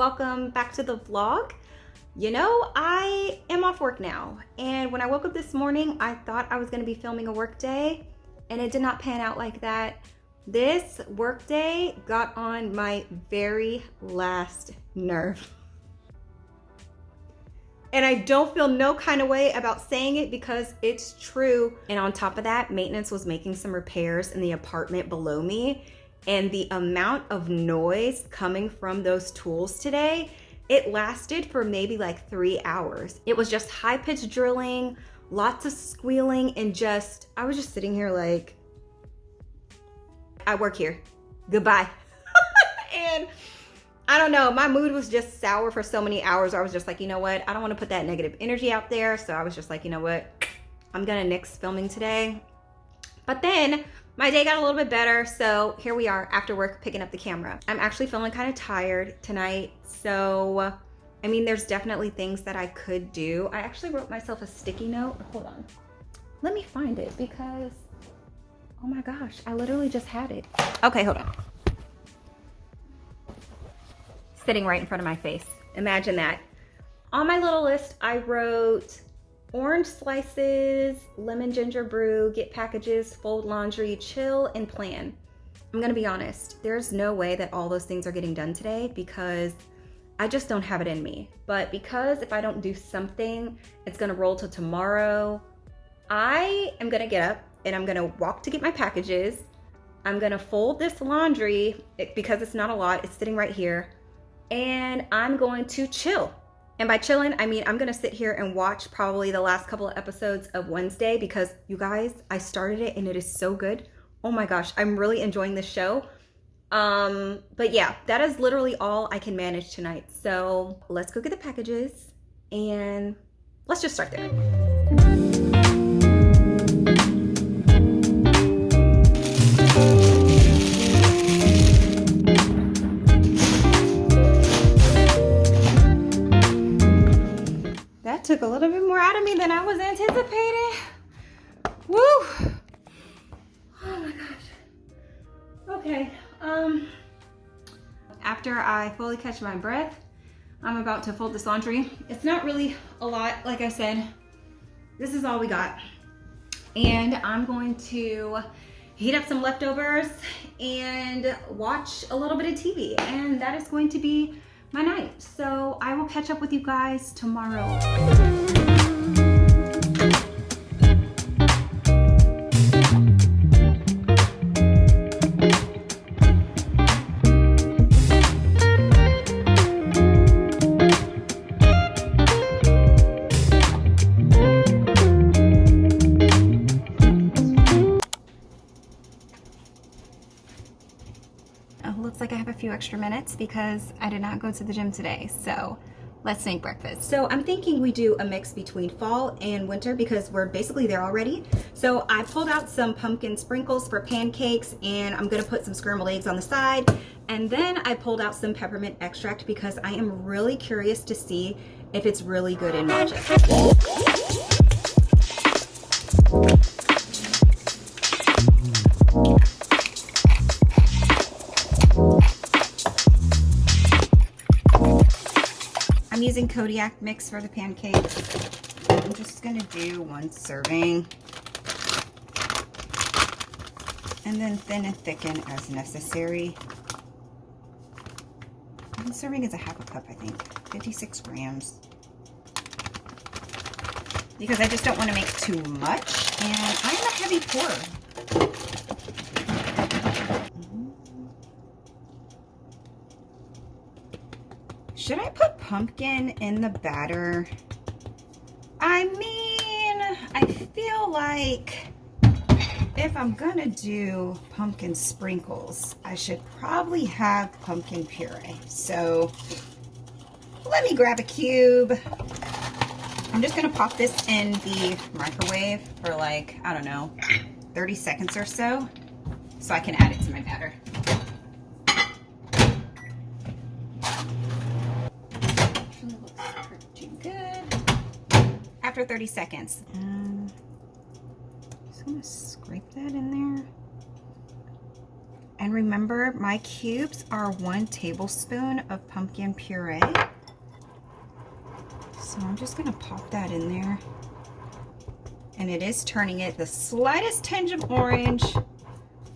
welcome back to the vlog. You know, I am off work now, and when I woke up this morning, I thought I was gonna be filming a work day, and it did not pan out like that. This work day got on my very last nerve. And I don't feel no kind of way about saying it because it's true. And on top of that, maintenance was making some repairs in the apartment below me. And the amount of noise coming from those tools today, it lasted for maybe like 3 hours. It was just high-pitched drilling, lots of squealing, and I was just sitting here like, I work here, goodbye. And I don't know, my mood was just sour for so many hours. I was just like, you know what? I don't want to put that negative energy out there. So I was just like, you know what? I'm gonna nix filming today. But then my day got a little bit better. So here we are after work picking up the camera. I'm actually feeling kind of tired tonight. So, I mean, there's definitely things that I could do. I actually wrote myself a sticky note. Hold on. Let me find it because, oh my gosh, I literally just had it. Okay, hold on. Sitting right in front of my face. Imagine that. On my little list, I wrote orange slices, lemon ginger brew, get packages, fold laundry, chill, and plan. I'm gonna be honest, there's no way that all those things are getting done today because I just don't have it in me. But because if I don't do something, it's gonna roll to tomorrow, I am gonna get up and I'm gonna walk to get my packages. I'm gonna fold this laundry because it's not a lot, it's sitting right here. And I'm going to chill. And by chilling, I mean I'm gonna sit here and watch probably the last couple of episodes of Wednesday because you guys, I started it and it is so good. Oh my gosh, I'm really enjoying this show. But yeah, that is literally all I can manage tonight. So let's go get the packages and let's just start there. Took a little bit more out of me than I was anticipating. Woo! Oh my gosh. Okay. After I fully catch my breath, I'm about to fold this laundry. It's not really a lot, like I said. This is all we got. And I'm going to heat up some leftovers and watch a little bit of TV. And that is going to be my night. So I will catch up with you guys tomorrow. Looks like I have a few extra minutes because I did not go to the gym today. So let's make breakfast. So I'm thinking we do a mix between fall and winter because we're basically there already. So I pulled out some pumpkin sprinkles for pancakes and I'm gonna put some scrambled eggs on the side. And then I pulled out some peppermint extract because I am really curious to see if it's really good in matcha. I'm using Kodiak mix for the pancakes. I'm just gonna do 1 serving and then thin and thicken as necessary. 1 serving is a half a cup, I think, 56 grams. Because I just don't want to make too much, and I'm a heavy pourer. Should I put pumpkin in the batter? I mean, I feel like if I'm gonna do pumpkin sprinkles, I should probably have pumpkin puree. So let me grab a cube. I'm just gonna pop this in the microwave for like, I don't know, 30 seconds or so I can add it to my batter. After 30 seconds. Just gonna scrape that in there. And remember, my cubes are 1 tablespoon of pumpkin puree. So I'm just gonna pop that in there. And it is turning it the slightest tinge of orange.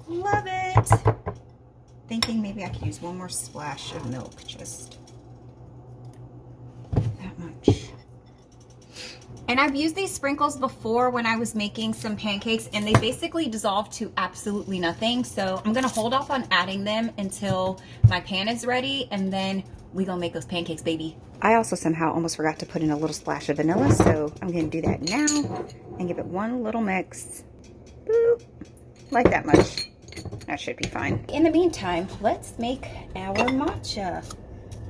Love it. Thinking maybe I could use 1 more splash of milk, just that much. And I've used these sprinkles before when I was making some pancakes, and they basically dissolve to absolutely nothing. So I'm gonna hold off on adding them until my pan is ready, and then we gonna make those pancakes, baby. I also somehow almost forgot to put in a little splash of vanilla, so I'm gonna do that now and give it 1 little mix. Boop, like that much. That should be fine. In the meantime, let's make our matcha.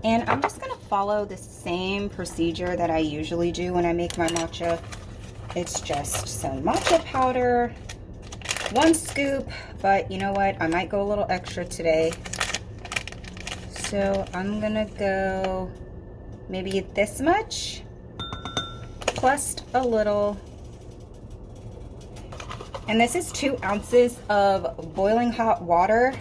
And I'm just gonna follow the same procedure that I usually do when I make my matcha. It's just some matcha powder, 1 scoop, but you know what? I might go a little extra today. So I'm gonna go maybe this much, plus a little. And this is 2 ounces of boiling hot water.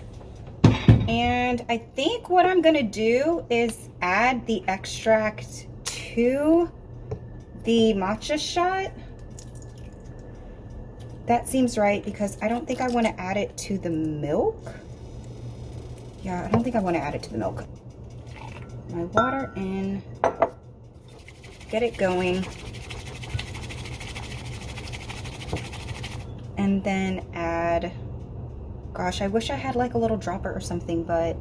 And I think what I'm gonna do is add the extract to the matcha shot. That seems right because I don't think I want to add it to the milk. Yeah, I don't think I want to add it to the milk. My water in, get it going. And then add, gosh, I wish I had like a little dropper or something, but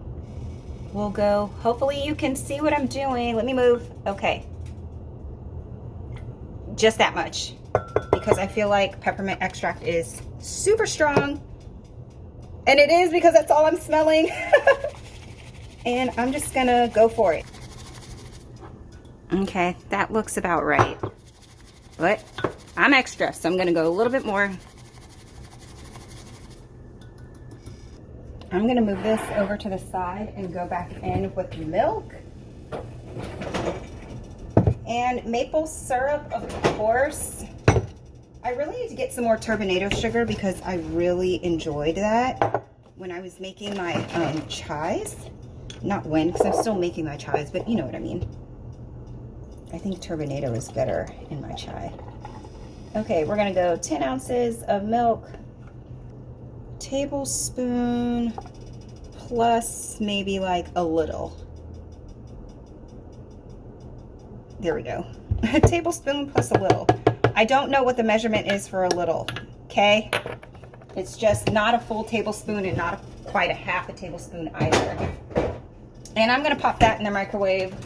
we'll go. Hopefully you can see what I'm doing. Let me move. Okay. Just that much, because I feel like peppermint extract is super strong. And it is, because that's all I'm smelling. And I'm just gonna go for it. Okay, that looks about right. But I'm extra, so I'm gonna go a little bit more. I'm gonna move this over to the side and go back in with milk. And maple syrup, of course. I really need to get some more turbinado sugar because I really enjoyed that when I was making my chais. Not when, because I'm still making my chais, but you know what I mean. I think turbinado is better in my chai. Okay, we're gonna go 10 ounces of milk, tablespoon, plus maybe like a little. There we go. A tablespoon plus a little. I don't know what the measurement is for a little, okay? It's just not a full tablespoon and not quite a half a tablespoon either. And I'm gonna pop that in the microwave.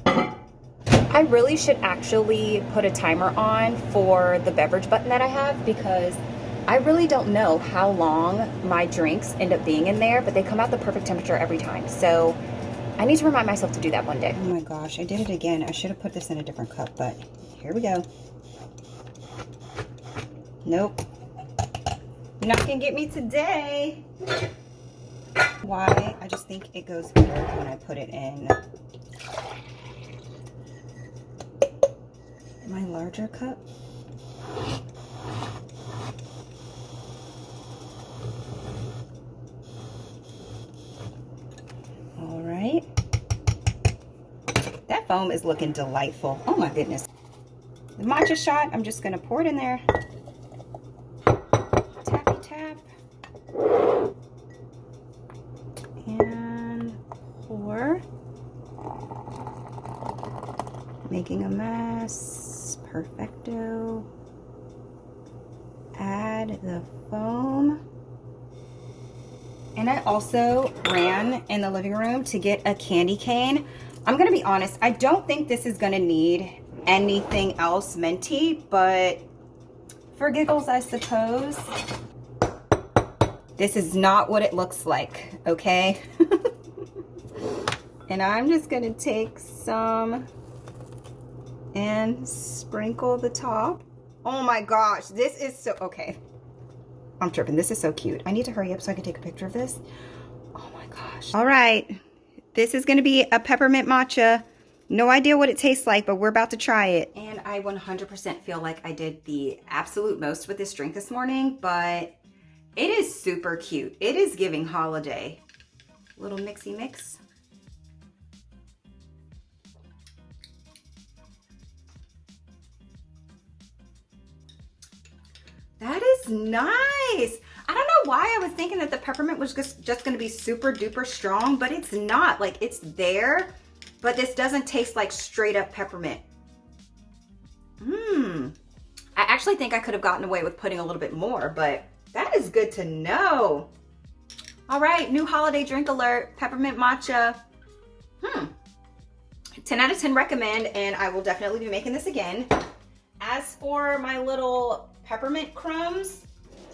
I really should actually put a timer on for the beverage button that I have, because I really don't know how long my drinks end up being in there, but they come out the perfect temperature every time. So I need to remind myself to do that one day. Oh my gosh, I did it again. I should have put this in a different cup, but here we go. Nope. You're not gonna get me today. Why? I just think it goes better when I put it in my larger cup. All right. That foam is looking delightful. Oh my goodness. The matcha shot, I'm just gonna pour it in there. Tappy tap. And pour. Making a mess. Perfecto. Add the foam. And I also ran in the living room to get a candy cane. I'm gonna be honest, I don't think this is gonna need anything else minty, but for giggles, I suppose. This is not what it looks like, okay? And I'm just gonna take some and sprinkle the top. Oh my gosh, this is so, okay. I'm tripping, this is so cute. I need to hurry up so I can take a picture of this. Oh my gosh. All right, this is gonna be a peppermint matcha. No idea what it tastes like, but we're about to try it. And I 100% feel like I did the absolute most with this drink this morning, but It is super cute. It is giving holiday. Little mixy mix. That is nice. I don't know why I was thinking that the peppermint was just gonna be super duper strong, but it's not. Like, it's there, but this doesn't taste like straight up peppermint. I actually think I could have gotten away with putting a little bit more, but that is good to know. All right, new holiday drink alert, peppermint matcha. 10 out of 10 recommend, and I will definitely be making this again. As for my little peppermint crumbs,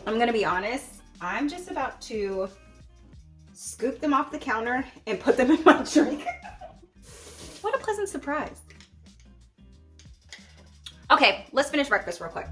I'm gonna be honest, I'm just about to scoop them off the counter and put them in my drink. What a pleasant surprise. Okay, let's finish breakfast real quick.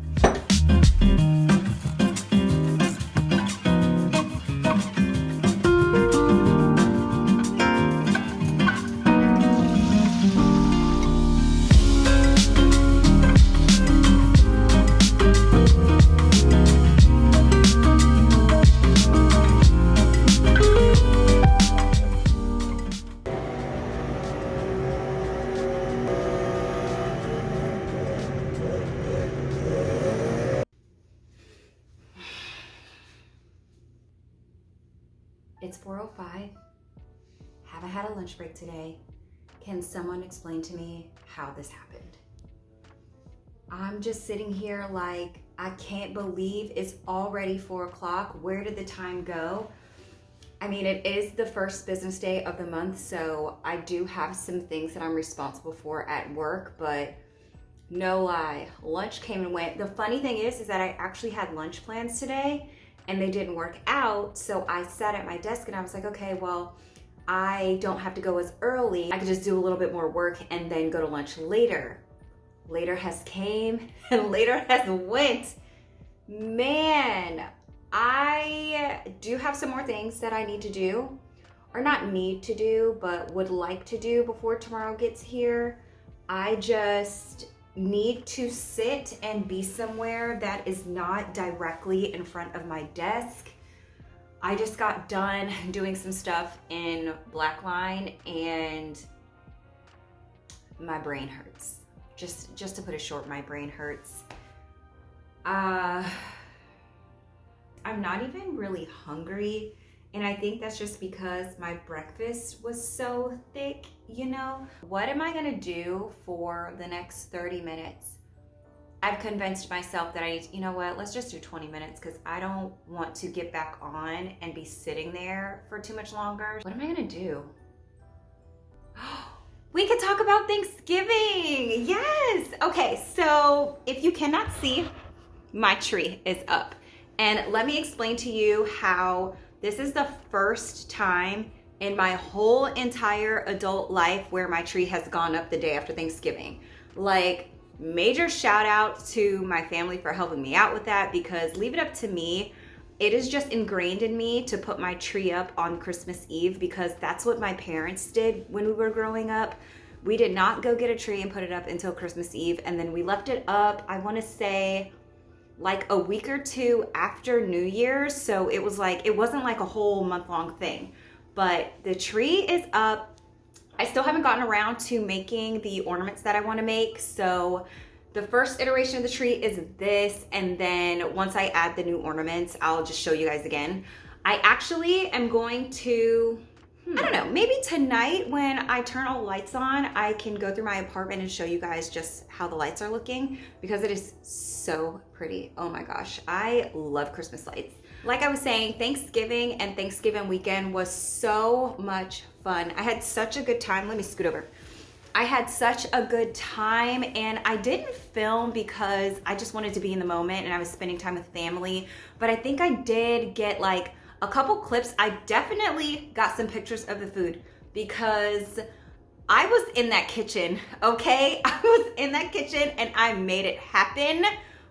It's 4:05. Haven't had a lunch break today. Can someone explain to me how this happened? I'm just sitting here like, I can't believe it's already 4 o'clock. Where did the time go? I mean, it is the first business day of the month, so I do have some things that I'm responsible for at work, but no lie, lunch came and went. The funny thing is that I actually had lunch plans today and they didn't work out. So I sat at my desk and I was like, okay, well, I don't have to go as early. I could just do a little bit more work and then go to lunch later. Later has came and later has went. Man, I do have some more things that I need to do, or not need to do, but would like to do before tomorrow gets here. I just need to sit and be somewhere that is not directly in front of my desk. I just got done doing some stuff in Blackline and my brain hurts. Just to put it short, my brain hurts. I'm not even really hungry, and I think that's just because my breakfast was so thick, you know? What am I gonna do for the next 30 minutes? I've convinced myself that I need to, you know what, let's just do 20 minutes because I don't want to get back on and be sitting there for too much longer. What am I gonna do? We could talk about Thanksgiving, yes! Okay, so if you cannot see, my tree is up. And let me explain to you how this is the first time in my whole entire adult life where my tree has gone up the day after Thanksgiving. Like, major shout out to my family for helping me out with that, because leave it up to me, it is just ingrained in me to put my tree up on Christmas Eve because that's what my parents did when we were growing up. We did not go get a tree and put it up until Christmas Eve, and then we left it up, I wanna say, like a week or two after New Year's. So it was like, it wasn't like a whole month-long thing, but the tree is up. I still haven't gotten around to making the ornaments that I want to make. So the first iteration of the tree is this, and then once I add the new ornaments, I'll just show you guys again. I actually am going to, I don't know, maybe tonight when I turn all the lights on, I can go through my apartment and show you guys just how the lights are looking, because it is so pretty. Oh my gosh, I love Christmas lights. Like I was saying, Thanksgiving and Thanksgiving weekend was so much fun. I had such a good time. Let me scoot over. I had such a good time, and I didn't film because I just wanted to be in the moment and I was spending time with family, but I think I did get like a couple clips. I definitely got some pictures of the food because I was in that kitchen, okay? I was in that kitchen and I made it happen.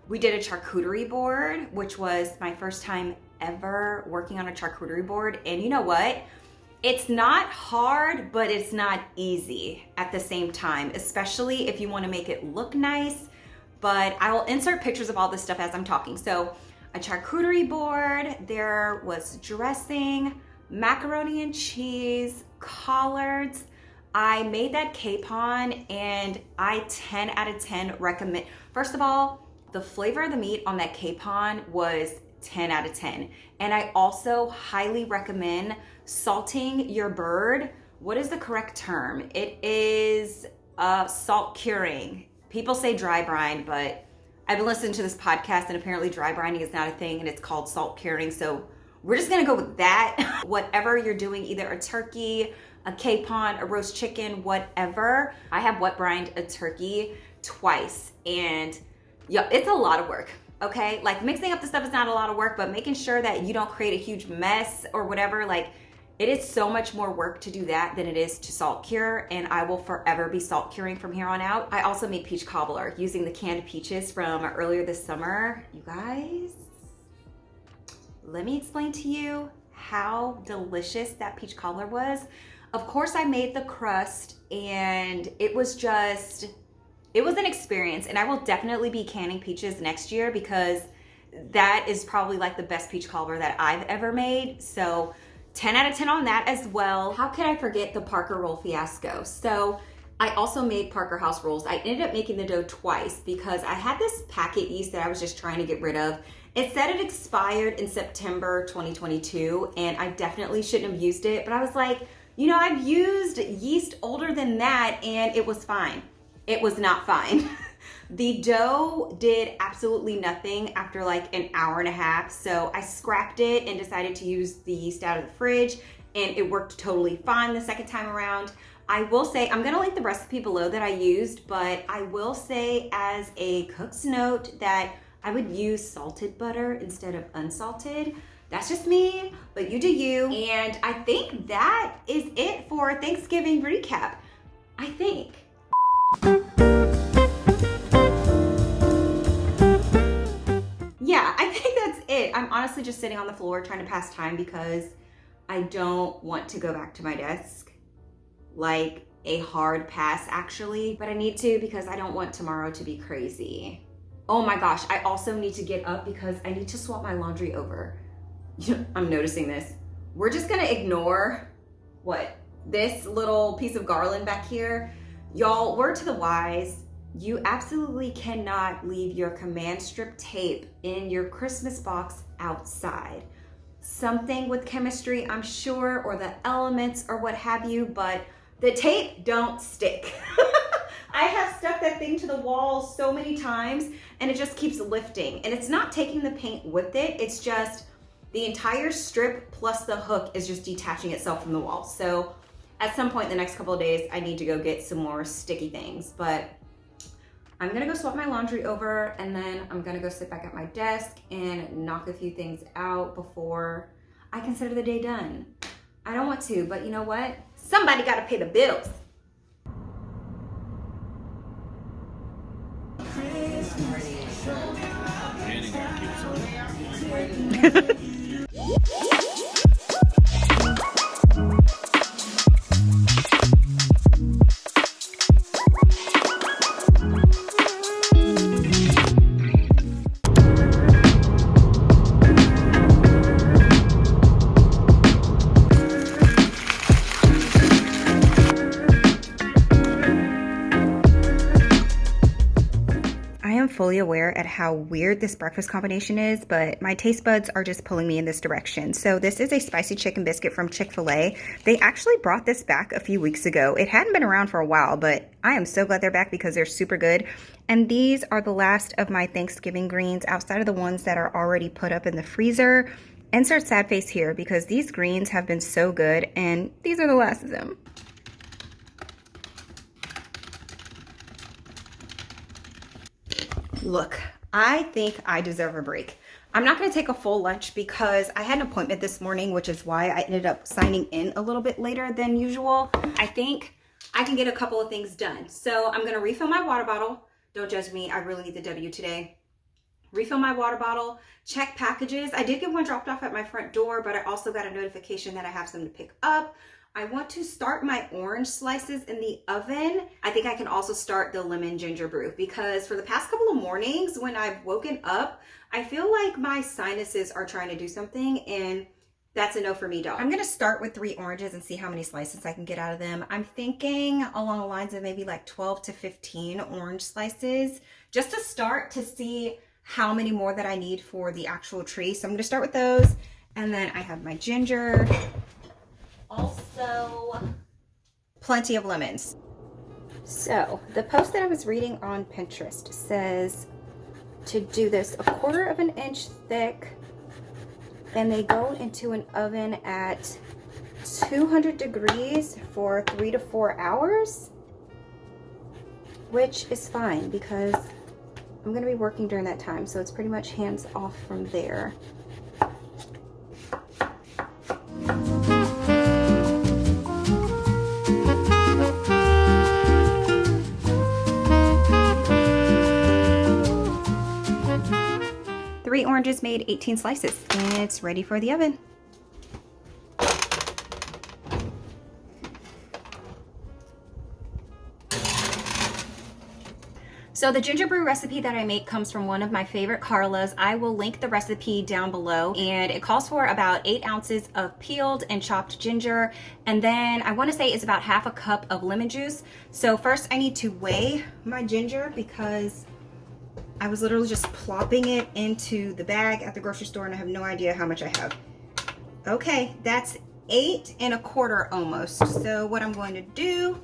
We did a charcuterie board, which was my first time ever working on a charcuterie board. And you know what? It's not hard, but it's not easy at the same time, especially if you want to make it look nice. But I will insert pictures of all this stuff as I'm talking. So a charcuterie board, there was dressing, macaroni and cheese, collards. I made that capon and I 10 out of 10 recommend. First of all, the flavor of the meat on that capon was 10 out of 10. And I also highly recommend salting your bird. What is the correct term? It is salt curing. People say dry brine, but I've been listening to this podcast and apparently dry brining is not a thing and it's called salt curing. So we're just gonna go with that. Whatever you're doing, either a turkey, a capon, a roast chicken, whatever. I have wet brined a turkey twice and yeah, it's a lot of work, okay? Like mixing up the stuff is not a lot of work, but making sure that you don't create a huge mess or whatever, like it is so much more work to do that than it is to salt cure, and I will forever be salt curing from here on out. I also made peach cobbler using the canned peaches from earlier this summer. You guys, let me explain to you how delicious that peach cobbler was. Of course, I made the crust and it was an experience, and I will definitely be canning peaches next year because that is probably like the best peach cobbler that I've ever made. So 10 out of 10 on that as well. How could I forget the Parker roll fiasco? So I also made Parker house rolls. I ended up making the dough twice because I had this packet yeast that I was just trying to get rid of. It said it expired in September 2022, and I definitely shouldn't have used it, but I was like, you know, I've used yeast older than that and it was fine. It was not fine. The dough did absolutely nothing after like an hour and a half. So I scrapped it and decided to use the yeast out of the fridge, and it worked totally fine the second time around. I will say, I'm gonna link the recipe below that I used, but I will say as a cook's note that I would use salted butter instead of unsalted. That's just me, but you do you. And I think that is it for Thanksgiving recap, I think. Yeah, I think that's it. I'm honestly just sitting on the floor trying to pass time because I don't want to go back to my desk. Like a hard pass actually, but I need to because I don't want tomorrow to be crazy. Oh my gosh, I also need to get up because I need to swap my laundry over. I'm noticing this. We're just gonna ignore this little piece of garland back here. Y'all, word to the wise, you absolutely cannot leave your command strip tape in your Christmas box outside. Something with chemistry, I'm sure, or the elements or what have you, but the tape don't stick. I have stuck that thing to the wall so many times and it just keeps lifting, and it's not taking the paint with it. It's just the entire strip plus the hook is just detaching itself from the wall. So at some point in the next couple of days, I need to go get some more sticky things, but I'm gonna go swap my laundry over and then I'm gonna go sit back at my desk and knock a few things out before I consider the day done. I don't want to, but you know what? Somebody gotta pay the bills. Fully aware at how weird this breakfast combination is, but my taste buds are just pulling me in this direction. So this is a spicy chicken biscuit from Chick-fil-A. They actually brought this back a few weeks ago. It hadn't been around for a while, but I am so glad they're back because they're super good. And these are the last of my Thanksgiving greens outside of the ones that are already put up in the freezer. Insert sad face here because these greens have been so good and these are the last of them. Look, I think I deserve a break. I'm not gonna take a full lunch because I had an appointment this morning, which is why I ended up signing in a little bit later than usual. I think I can get a couple of things done. So I'm gonna refill my water bottle. Don't judge me, I really need the W today. Refill my water bottle, check packages. I did get one dropped off at my front door, but I also got a notification that I have some to pick up. I want to start my orange slices in the oven. I think I can also start the lemon ginger brew because for the past couple of mornings when I've woken up, I feel like my sinuses are trying to do something, and that's a no for me, dog. I'm gonna start with 3 oranges and see how many slices I can get out of them. I'm thinking along the lines of maybe like 12 to 15 orange slices just to start to see how many more that I need for the actual tree. So I'm gonna start with those. And then I have my ginger. Also, plenty of lemons. So the post that I was reading on Pinterest says to do this 1/4 of an inch thick, and they go into an oven at 200 degrees for 3 to 4 hours, which is fine because I'm going to be working during that time, so it's pretty much hands off from there. Three oranges made 18 slices, and it's ready for the oven. So the ginger brew recipe that I make comes from one of my favorite Carlas. I will link the recipe down below, and it calls for about 8 ounces of peeled and chopped ginger, and then I want to say it's about 1/2 cup of lemon juice. So first I need to weigh my ginger because I was literally just plopping it into the bag at the grocery store and I have no idea how much I have. Okay, that's 8 1/4 almost. So what I'm going to do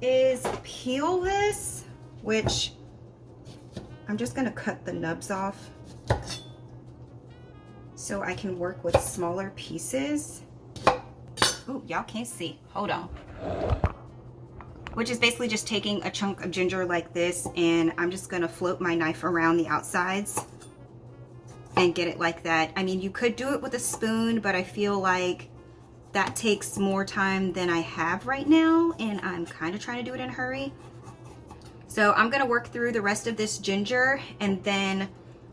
is peel this, which I'm just going to cut the nubs off so I can work with smaller pieces. Oh, y'all can't see. Hold on. Which is basically just taking a chunk of ginger like this, and I'm just gonna float my knife around the outsides and get it like that. I mean, you could do it with a spoon, but I feel like that takes more time than I have right now, and I'm kind of trying to do it in a hurry. So I'm gonna work through the rest of this ginger, and then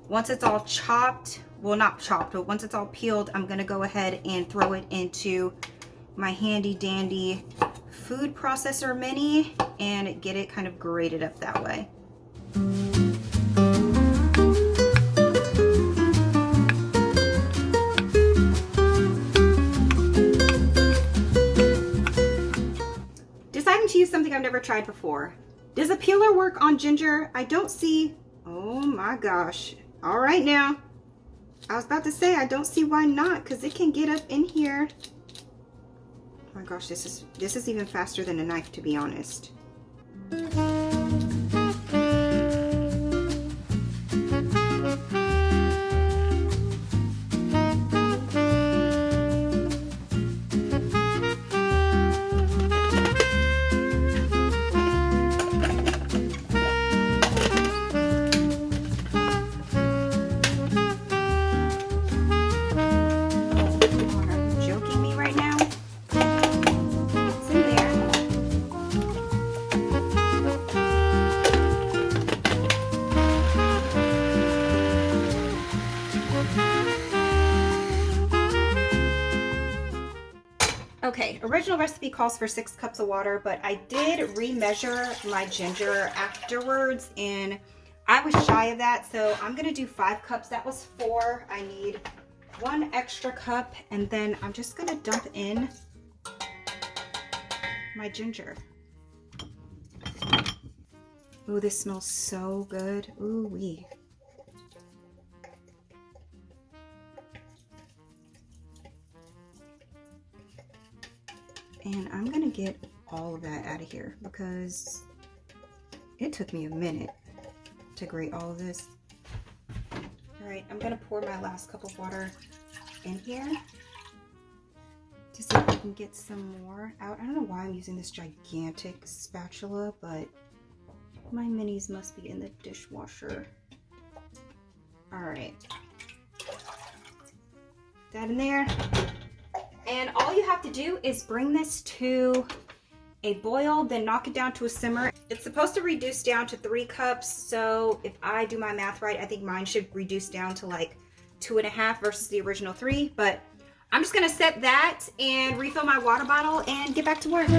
once it's all chopped, well, not chopped, but once it's all peeled, I'm gonna go ahead and throw it into my handy dandy food processor mini and get it kind of grated up that way. Deciding to use something I've never tried before. Does a peeler work on ginger? I don't see. Oh my gosh. All right now. I was about to say I don't see why not, because it can get up in here. Oh my gosh, this is even faster than a knife, to be honest. Okay, original recipe calls for 6 cups of water, but I did remeasure my ginger afterwards and I was shy of that, so I'm gonna do 5 cups. That was 4. I need 1 extra cup, and then I'm just gonna dump in my ginger. Ooh, this smells so good. Ooh wee. And I'm gonna get all of that out of here because it took me a minute to grate all of this. All right, I'm gonna pour my last cup of water in here to see if I can get some more out. I don't know why I'm using this gigantic spatula, but my minis must be in the dishwasher. All right, that in there. And all you have to do is bring this to a boil, then knock it down to a simmer. It's supposed to reduce down to 3 cups. So if I do my math right, I think mine should reduce down to like 2.5 versus the original 3. But I'm just gonna set that and refill my water bottle and get back to work.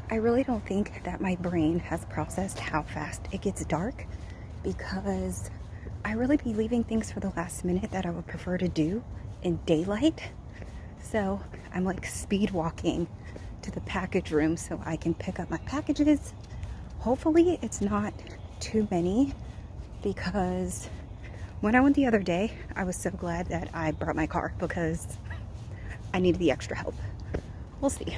I really don't think that my brain has processed how fast it gets dark, because I really be leaving things for the last minute that I would prefer to do in daylight. So I'm like speed walking to the package room so I can pick up my packages. Hopefully it's not too many, because when I went the other day, I was so glad that I brought my car because I needed the extra help. We'll see.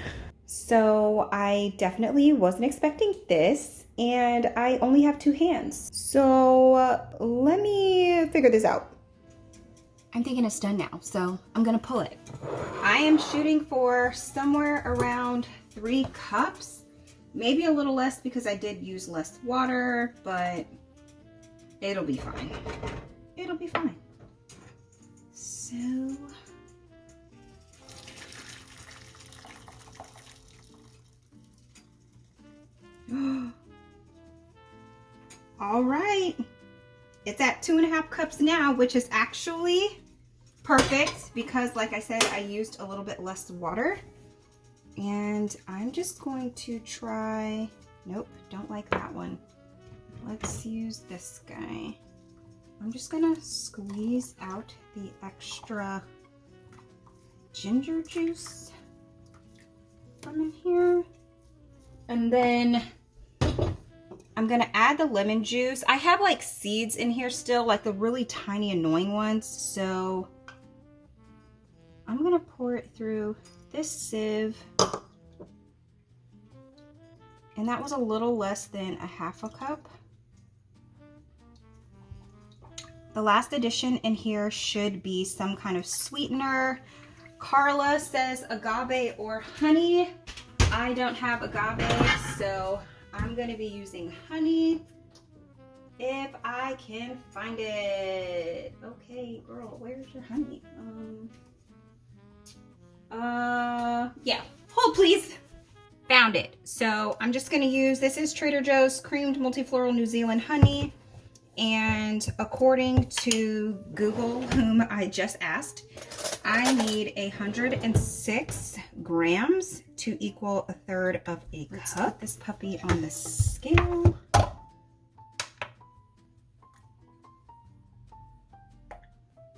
So I definitely wasn't expecting this, and I only have 2 hands. So let me figure this out. I'm thinking it's done now, so I'm gonna pull it. I am shooting for somewhere around 3 cups, maybe a little less because I did use less water, but it'll be fine. It'll be fine. So all right, it's at 2.5 cups now, which is actually perfect because, like I said, I used a little bit less water. And I'm just going to try, nope, don't like that one. Let's use this guy. I'm just gonna squeeze out the extra ginger juice from in here. And then I'm gonna add the lemon juice. I have like seeds in here still, like the really tiny annoying ones. So I'm gonna pour it through this sieve. And that was a little less than 1/2 cup. The last addition in here should be some kind of sweetener. Carla says agave or honey. I don't have agave, so I'm gonna be using honey if I can find it. Okay, girl, where's your honey? Yeah, hold please. Found it. So I'm just gonna use, this is Trader Joe's creamed multifloral New Zealand honey. And according to Google, whom I just asked, I need 106 grams to equal 1/3 of a cup. Let's put this puppy on the scale.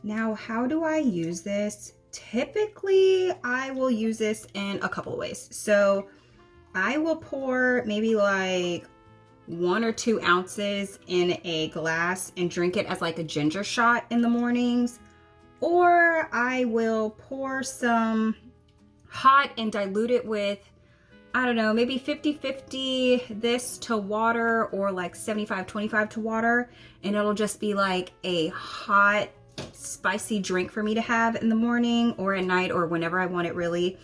Now, how do I use this? Typically, I will use this in a couple of ways. So I will pour maybe like 1 or 2 ounces in a glass and drink it as like a ginger shot in the mornings. Or I will pour some hot and dilute it with, I don't know, maybe 50-50 this to water, or like 75-25 to water. And it'll just be like a hot, spicy drink for me to have in the morning or at night or whenever I want it really.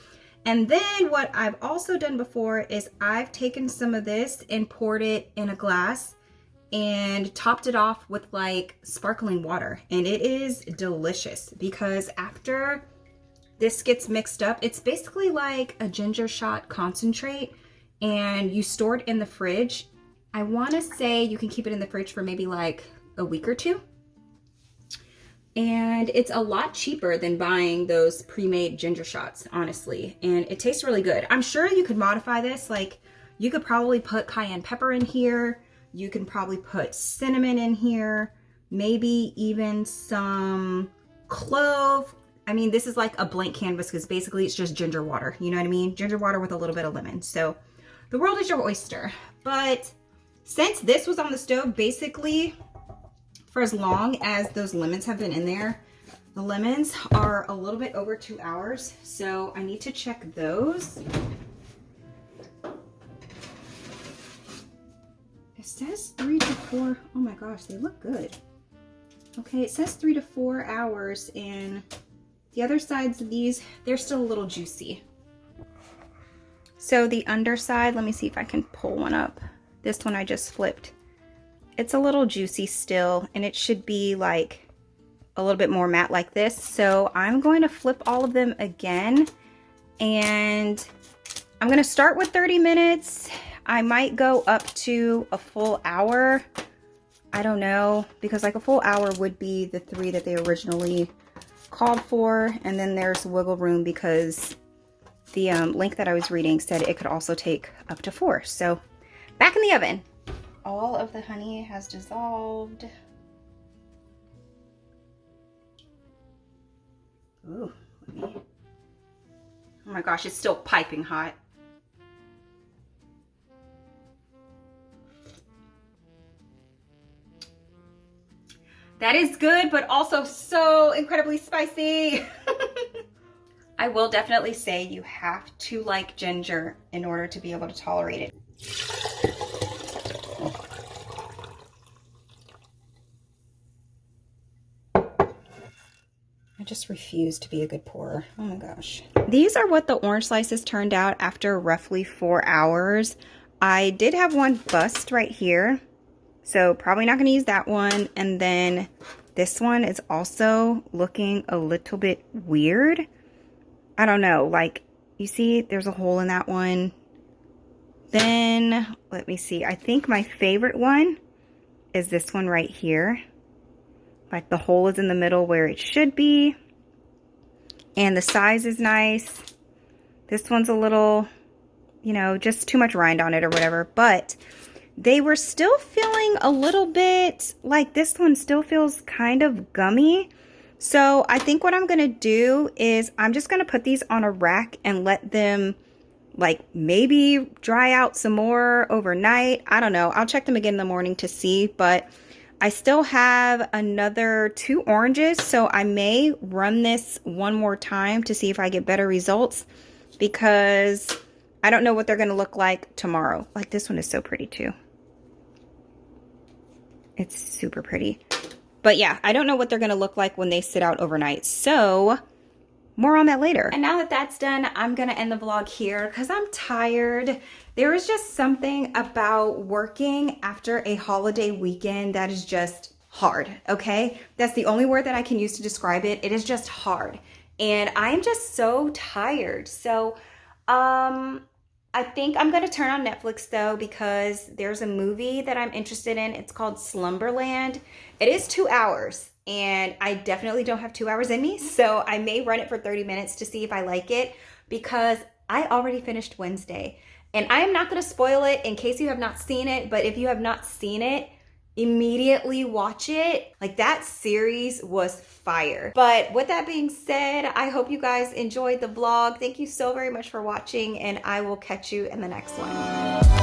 And then what I've also done before is I've taken some of this and poured it in a glass and topped it off with like sparkling water. And it is delicious because after this gets mixed up, it's basically like a ginger shot concentrate, and you store it in the fridge. I want to say you can keep it in the fridge for maybe like a week or 2. And it's a lot cheaper than buying those pre-made ginger shots, honestly. And it tastes really good. I'm sure you could modify this. Like, you could probably put cayenne pepper in here. You can probably put cinnamon in here. Maybe even some clove. I mean, this is like a blank canvas because basically it's just ginger water. You know what I mean? Ginger water with a little bit of lemon. So the world is your oyster. But since this was on the stove, basically, for as long as those lemons have been in there, The lemons are a little bit over 2 hours, so I need to check those. It says 3 to 4. Oh my gosh, they look good. Okay, it says 3 to 4 hours, and the other sides of these, they're still a little juicy. So the underside, let me see if I can pull one up. This one I just flipped. It's a little juicy still, and it should be like a little bit more matte like this. So I'm going to flip all of them again, and I'm going to start with 30 minutes. I might go up to a full hour. I don't know, because like a full hour would be the 3 that they originally called for, and then there's wiggle room because the link that I was reading said it could also take up to 4. So back in the oven. All of the honey has dissolved. Ooh, oh my gosh, it's still piping hot. That is good, but also so incredibly spicy. I will definitely say you have to like ginger in order to be able to tolerate it. I just refuse to be a good pourer. Oh my gosh. These are what the orange slices turned out after roughly 4 hours. I did have one bust right here, so probably not going to use that one. And then this one is also looking a little bit weird. I don't know, like, you see there's a hole in that one. Then, let me see. I think my favorite one is this one right here. Like the hole is in the middle where it should be. And the size is nice. This one's a little, you know, just too much rind on it or whatever. But they were still feeling a little bit like this one still feels kind of gummy. So I think what I'm going to do is I'm just going to put these on a rack and let them like maybe dry out some more overnight. I don't know. I'll check them again in the morning to see, but I still have another 2 oranges, so I may run this one more time to see if I get better results, because I don't know what they're going to look like tomorrow. Like, this one is so pretty too. It's super pretty. But yeah, I don't know what they're going to look like when they sit out overnight. So more on that later. And now that that's done, I'm going to end the vlog here because I'm tired. There is just something about working after a holiday weekend that is just hard, okay? That's the only word that I can use to describe it. It is just hard. And I'm just so tired. So, I think I'm gonna turn on Netflix though, because there's a movie that I'm interested in. It's called Slumberland. It is 2 hours, and I definitely don't have 2 hours in me, so I may run it for 30 minutes to see if I like it, because I already finished Wednesday. And I am not gonna spoil it in case you have not seen it, but if you have not seen it, immediately watch it. Like, that series was fire. But with that being said, I hope you guys enjoyed the vlog. Thank you so very much for watching, and I will catch you in the next one.